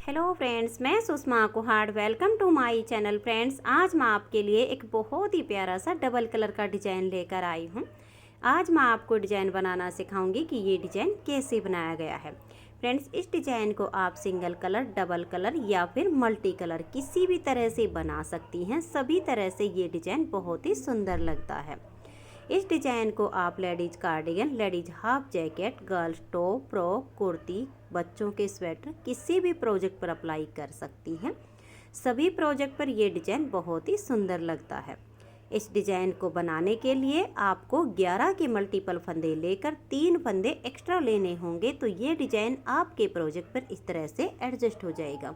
Hello friends, मैं Sushma Kuhad. Welcome to my channel. Friends, आज मैं आपके लिए एक बहुत ही प्यारा सा डबल कलर का डिज़ाइन लेकर आई हूँ। आज मैं आपको डिज़ाइन बनाना सिखाऊंगी कि ये डिज़ाइन कैसे बनाया गया है। फ्रेंड्स, इस डिज़ाइन को आप सिंगल कलर, डबल कलर या फिर मल्टी कलर किसी भी तरह से बना सकती हैं। सभी तरह से ये डिज़ाइन बहुत ही सुंदर लगता है। इस डिज़ाइन को आप ladies cardigan, ladies half jacket, girls top, frock, kurti, बच्चों के स्वेटर किसी भी प्रोजेक्ट पर अप्लाई कर सकती हैं। सभी प्रोजेक्ट पर ये डिज़ाइन बहुत ही सुंदर लगता है। इस डिज़ाइन को बनाने के लिए आपको 11 के मल्टीपल फंदे लेकर 3 फंदे एक्स्ट्रा लेने होंगे, तो ये डिज़ाइन आपके प्रोजेक्ट पर इस तरह से एडजस्ट हो जाएगा।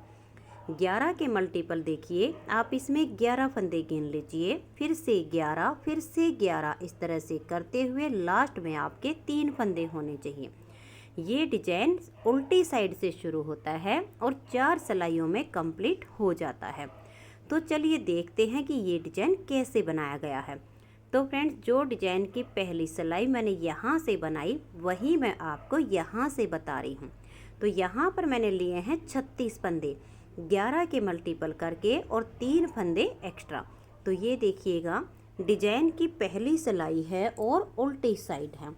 11 के मल्टीपल देखिए, आप इसमें 11 फंदे गिन लीजिए, फिर से 11, फिर से 11, इस तरह से करते हुए लास्ट में आपके 3 फंदे होने चाहिए। ये डिजाइन उल्टी साइड से शुरू होता है और 4 सिलाइयों में कंप्लीट हो जाता है। तो चलिए देखते हैं कि ये डिजाइन कैसे बनाया गया है। तो फ्रेंड्स, जो डिजाइन की पहली सिलाई मैंने यहाँ से बनाई वही मैं आपको यहाँ से बता रही हूँ। तो यहाँ पर मैंने लिए हैं 36 फंदे, 11 के मल्टीपल करके और 3 फंदे एक्स्ट्रा। तो ये देखिएगा, डिजाइन की पहली सिलाई है और उल्टी साइड है।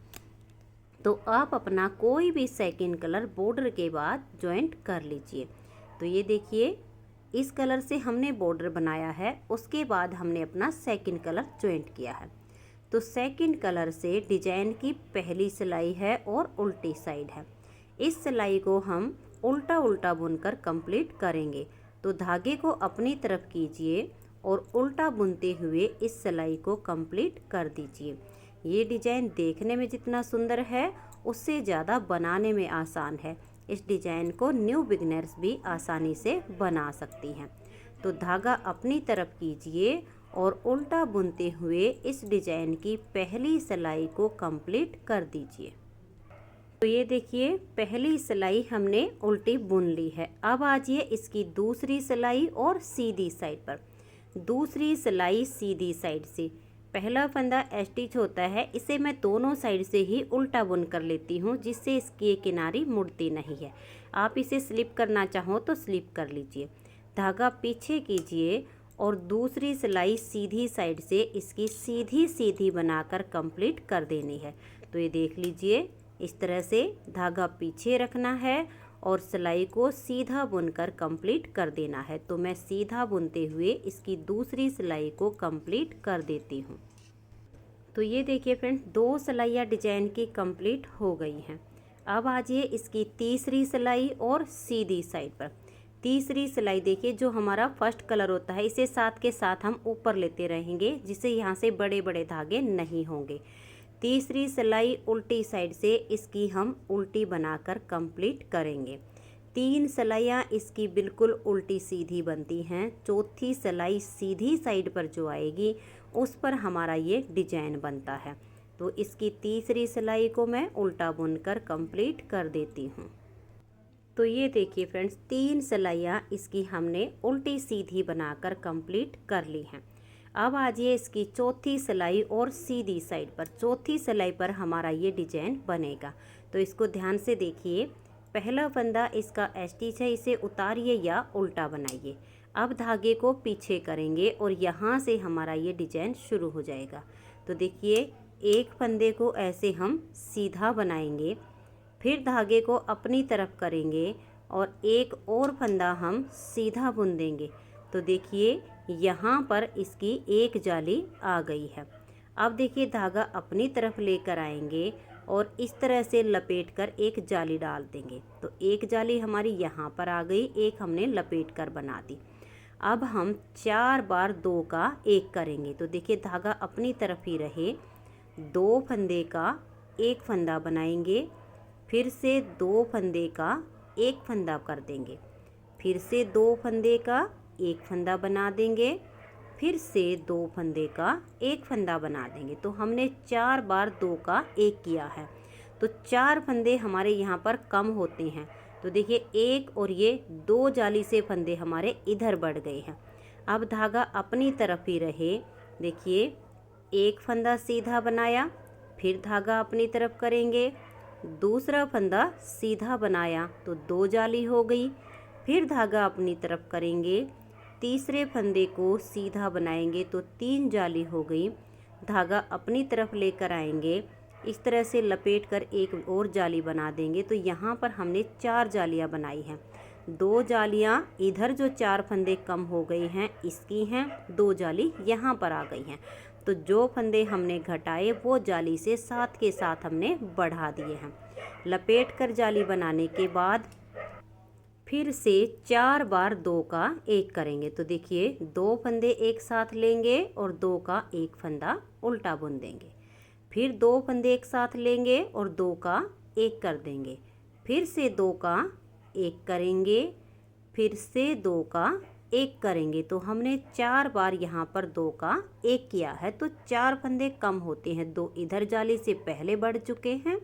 तो आप अपना कोई भी सेकंड कलर बॉर्डर के बाद जॉइंट कर लीजिए। तो ये देखिए, इस कलर से हमने बॉर्डर बनाया है, उसके बाद हमने अपना सेकंड कलर जॉइंट किया है। तो सेकंड कलर से डिजाइन की पहली सिलाई है और उल्टी साइड है। इस सिलाई को हम उल्टा उल्टा बुनकर कंप्लीट करेंगे। तो धागे को अपनी तरफ कीजिए और उल्टा बुनते हुए इस सिलाई को कंप्लीट कर दीजिए। ये डिज़ाइन देखने में जितना सुंदर है उससे ज़्यादा बनाने में आसान है। इस डिज़ाइन को न्यू बिगनर्स भी आसानी से बना सकती हैं। तो धागा अपनी तरफ कीजिए और उल्टा बुनते हुए इस डिज़ाइन की पहली सिलाई को कंप्लीट कर दीजिए। तो ये देखिए, पहली सिलाई हमने उल्टी बुन ली है। अब आ जाइए इसकी दूसरी सिलाई और सीधी साइड पर। दूसरी सिलाई सीधी साइड से पहला फंदा स्टिच होता है, इसे मैं दोनों साइड से ही उल्टा बुन कर लेती हूँ, जिससे इसकी किनारी मुड़ती नहीं है। आप इसे स्लिप करना चाहो तो स्लिप कर लीजिए। धागा पीछे कीजिए और दूसरी सिलाई सीधी साइड से इसकी सीधी सीधी बनाकर कंप्लीट कर देनी है। तो ये देख लीजिए, इस तरह से धागा पीछे रखना है और सिलाई को सीधा बुनकर कंप्लीट कर देना है। तो मैं सीधा बुनते हुए इसकी दूसरी सिलाई को कंप्लीट कर देती हूँ। तो ये देखिए फ्रेंड्स, 2 सिलाइयाँ डिजाइन की कंप्लीट हो गई हैं। अब आ जाइए इसकी तीसरी सिलाई और सीधी साइड पर। तीसरी सिलाई देखिए, जो हमारा फर्स्ट कलर होता है इसे साथ के साथ हम ऊपर लेते रहेंगे, जिससे यहाँ से बड़े बड़े धागे नहीं होंगे। तीसरी सिलाई उल्टी साइड से इसकी हम उल्टी बनाकर कंप्लीट करेंगे। 3 सिलाइयाँ इसकी बिल्कुल उल्टी सीधी बनती हैं। चौथी सिलाई सीधी साइड पर जो आएगी उस पर हमारा ये डिजाइन बनता है। तो इसकी तीसरी सिलाई को मैं उल्टा बुनकर कंप्लीट कर देती हूँ। तो ये देखिए फ्रेंड्स, 3 सिलाइयाँ इसकी हमने उल्टी सीधी बनाकर कंप्लीट कर ली हैं। अब आ जाइए इसकी चौथी सिलाई और सीधी साइड पर। चौथी सिलाई पर हमारा ये डिजाइन बनेगा। तो इसको ध्यान से देखिए, पहला फंदा इसका स्टिच है, इसे उतारिए या उल्टा बनाइए। अब धागे को पीछे करेंगे और यहाँ से हमारा ये डिजाइन शुरू हो जाएगा। तो देखिए, एक फंदे को ऐसे हम सीधा बनाएंगे, फिर धागे को अपनी तरफ करेंगे और एक और फंदा हम सीधा बुन देंगे। तो देखिए, यहाँ पर इसकी एक जाली आ गई है। अब देखिए, धागा अपनी तरफ लेकर आएंगे और इस तरह से लपेट कर एक जाली डाल देंगे। तो एक जाली हमारी यहाँ पर आ गई, एक हमने लपेट कर बना दी। अब हम 4 बार 2 का 1 करेंगे। तो देखिए, धागा अपनी तरफ ही रहे, 2 फंदे का 1 फंदा बनाएंगे, फिर से 2 फंदे का 1 फंदा कर देंगे, फिर से 2 फंदे का 1 फंदा बना देंगे, फिर से 2 फंदे का 1 फंदा बना देंगे। तो हमने 4 बार 2 का 1 किया है। तो 4 फंदे हमारे यहाँ पर कम होते हैं। तो देखिए, 1 और ये 2 जाली से फंदे हमारे इधर बढ़ गए हैं। अब धागा अपनी तरफ ही रहे। देखिए, 1 फंदा सीधा बनाया, फिर धागा अपनी तरफ करेंगे, दूसरा फंदा सीधा बनाया तो 2 जाली हो गई, फिर धागा अपनी तरफ करेंगे, तीसरे फंदे को सीधा बनाएंगे तो 3 जाली हो गई। धागा अपनी तरफ लेकर आएंगे, इस तरह से लपेट कर एक और जाली बना देंगे। तो यहाँ पर हमने 4 जालियाँ बनाई हैं। 2 जालियाँ इधर जो 4 फंदे कम हो गए हैं इसकी हैं, 2 जाली यहाँ पर आ गई हैं। तो जो फंदे हमने घटाए वो जाली से साथ के साथ हमने बढ़ा दिए हैं। लपेट कर जाली बनाने के बाद फिर से 4 बार 2 का 1 करेंगे। तो देखिए 2 फंदे एक साथ लेंगे और 2 का 1 फंदा उल्टा बुन देंगे। फिर 2 फंदे एक साथ लेंगे और 2 का 1 कर देंगे। फिर से 2 का 1 करेंगे, फिर से 2 का 1 करेंगे। तो हमने 4 बार यहाँ पर 2 का 1 किया है। तो 4 फंदे कम होते हैं, 2 इधर जाली से पहले बढ़ चुके हैं।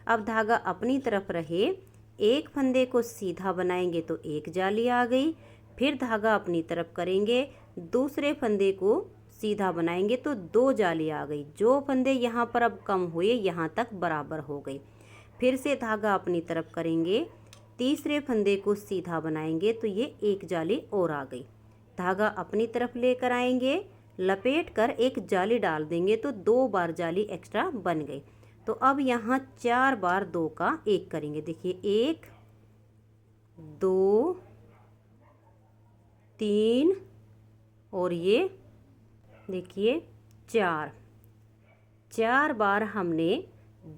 अब धागा अपनी तरफ रहे, एक फंदे को सीधा बनाएंगे तो 1 जाली आ गई। फिर धागा अपनी तरफ करेंगे, दूसरे फंदे को सीधा बनाएंगे तो 2 जाली आ गई। जो फंदे यहाँ पर अब कम हुए यहाँ तक बराबर हो गई। फिर से धागा अपनी तरफ करेंगे, तीसरे फंदे को सीधा बनाएंगे तो ये 1 जाली और आ गई। धागा अपनी तरफ लेकर आएंगे, लपेट कर एक जाली डाल देंगे तो 2 बार जाली एक्स्ट्रा बन गई। तो अब यहाँ 4 बार 2 का 1 करेंगे। देखिए 1 2 3 और ये देखिए 4 बार हमने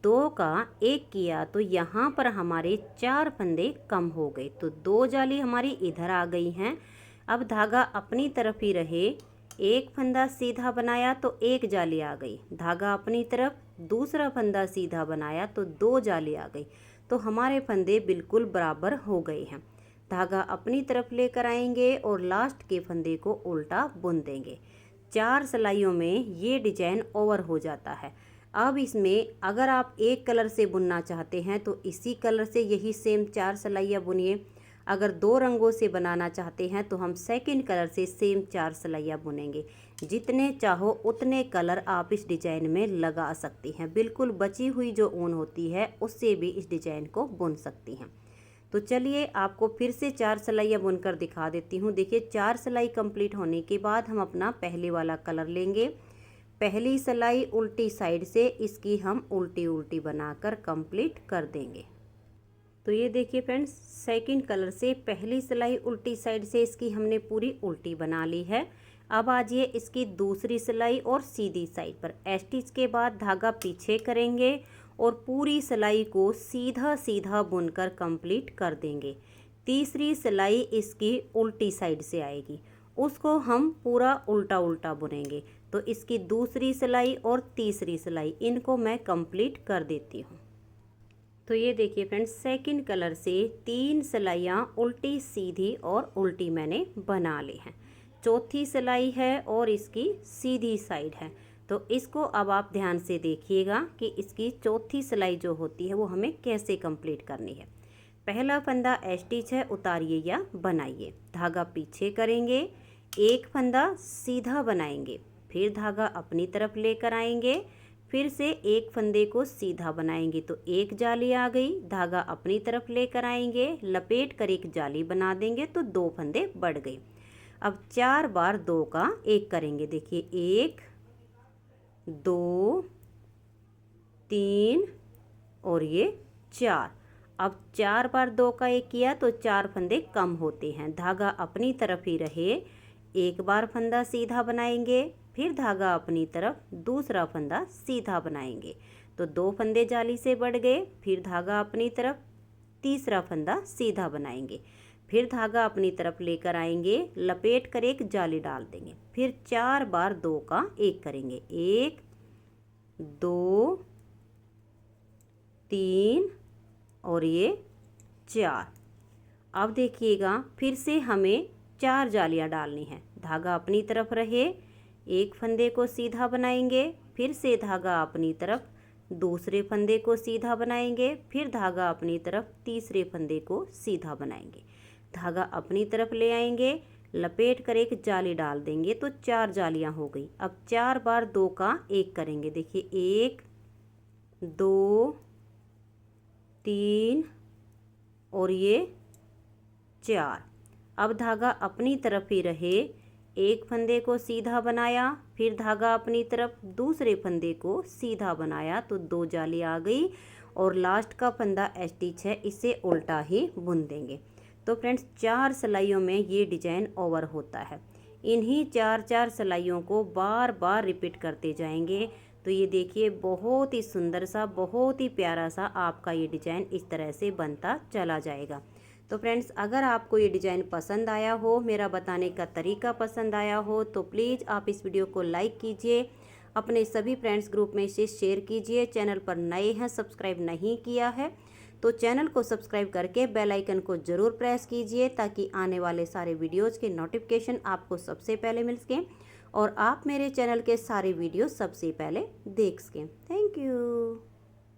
2 का 1 किया तो यहाँ पर हमारे 4 फंदे कम हो गए। तो 2 जाली हमारी इधर आ गई हैं। अब धागा अपनी तरफ ही रहे, एक फंदा सीधा बनाया तो 1 जाली आ गई। धागा अपनी तरफ, दूसरा फंदा सीधा बनाया तो 2 जाली आ गई। तो हमारे फंदे बिल्कुल बराबर हो गए हैं। धागा अपनी तरफ लेकर आएंगे और लास्ट के फंदे को उल्टा बुन देंगे। 4 सिलाइयों में ये डिजाइन ओवर हो जाता है। अब इसमें अगर आप एक कलर से बुनना चाहते हैं तो इसी कलर से यही सेम 4 सिलाइयाँ बुनिए। अगर 2 रंगों से बनाना चाहते हैं तो हम सेकंड कलर से सेम 4 सिलाइयाँ बुनेंगे। जितने चाहो उतने कलर आप इस डिजाइन में लगा सकती हैं। बिल्कुल बची हुई जो ऊन होती है उससे भी इस डिजाइन को बुन सकती हैं। तो चलिए आपको फिर से 4 सिलाइयाँ बुनकर दिखा देती हूँ। देखिए 4 सिलाई कंप्लीट होने के बाद हम अपना पहले वाला कलर लेंगे। पहली सिलाई उल्टी साइड से इसकी हम उल्टी उल्टी बनाकर कंप्लीट कर देंगे। तो ये देखिए फ्रेंड्स, सेकंड कलर से पहली सिलाई उल्टी साइड से इसकी हमने पूरी उल्टी बना ली है। अब आजिए इसकी दूसरी सिलाई और सीधी साइड पर स्टिच के बाद धागा पीछे करेंगे और पूरी सिलाई को सीधा सीधा बुनकर कंप्लीट कर देंगे। तीसरी सिलाई इसकी उल्टी साइड से आएगी, उसको हम पूरा उल्टा उल्टा बुनेंगे। तो इसकी दूसरी सिलाई और तीसरी सिलाई इनको मैं कंप्लीट कर देती हूँ। तो ये देखिए फ्रेंड्स, सेकंड कलर से 3 सिलाइयाँ उल्टी सीधी और उल्टी मैंने बना ली हैं। चौथी सिलाई है और इसकी सीधी साइड है। तो इसको अब आप ध्यान से देखिएगा कि इसकी चौथी सिलाई जो होती है वो हमें कैसे कंप्लीट करनी है। पहला फंदा स्टिच है, उतारिए या बनाइए। धागा पीछे करेंगे, एक फंदा सीधा बनाएंगे, फिर धागा अपनी तरफ लेकर आएंगे, फिर से एक फंदे को सीधा बनाएंगे तो 1 जाली आ गई। धागा अपनी तरफ लेकर आएंगे, लपेट कर एक जाली बना देंगे तो 2 फंदे बढ़ गए। अब 4 बार 2 का 1 करेंगे। देखिए 1 2 3 और ये 4। अब 4 बार 2 का 1 किया तो 4 फंदे कम होते हैं। धागा अपनी तरफ ही रहे, एक बार फंदा सीधा बनाएंगे, फिर धागा अपनी तरफ, दूसरा फंदा सीधा बनाएंगे तो 2 फंदे जाली से बढ़ गए। फिर धागा अपनी तरफ, तीसरा फंदा सीधा बनाएंगे, फिर धागा अपनी तरफ लेकर आएंगे, लपेट कर एक जाली डाल देंगे। फिर 4 बार 2 का 1 करेंगे। 1 2 3 और ये 4। अब देखिएगा फिर से हमें 4 जालियां डालनी है। धागा अपनी तरफ रहे, एक फंदे को सीधा बनाएंगे, फिर से धागा अपनी तरफ, दूसरे फंदे को सीधा बनाएंगे, फिर धागा अपनी तरफ, तीसरे फंदे को सीधा बनाएंगे। धागा अपनी तरफ ले आएंगे, लपेट कर एक जाली डाल देंगे तो 4 जालियां हो गई। अब 4 बार 2 का 1 करेंगे। देखिए 1 2 3 और ये 4। अब धागा अपनी तरफ ही रहे, एक फंदे को सीधा बनाया, फिर धागा अपनी तरफ, दूसरे फंदे को सीधा बनाया तो 2 जाली आ गई और लास्ट का फंदा स्टिच है इसे उल्टा ही बुन देंगे। तो फ्रेंड्स 4 सिलाइयों में ये डिजाइन ओवर होता है। इन्हीं 4 सिलाइयों को बार बार रिपीट करते जाएंगे तो ये देखिए बहुत ही सुंदर सा, बहुत ही प्यारा सा आपका ये डिजाइन इस तरह से बनता चला जाएगा। तो फ्रेंड्स अगर आपको ये डिज़ाइन पसंद आया हो, मेरा बताने का तरीका पसंद आया हो तो प्लीज़ आप इस वीडियो को लाइक कीजिए, अपने सभी फ्रेंड्स ग्रुप में इसे शेयर कीजिए। चैनल पर नए हैं, सब्सक्राइब नहीं किया है तो चैनल को सब्सक्राइब करके बेल आइकन को ज़रूर प्रेस कीजिए ताकि आने वाले सारे वीडियोज़ के नोटिफिकेशन आपको सबसे पहले मिल सकें और आप मेरे चैनल के सारे वीडियो सबसे पहले देख सकें। Thank you.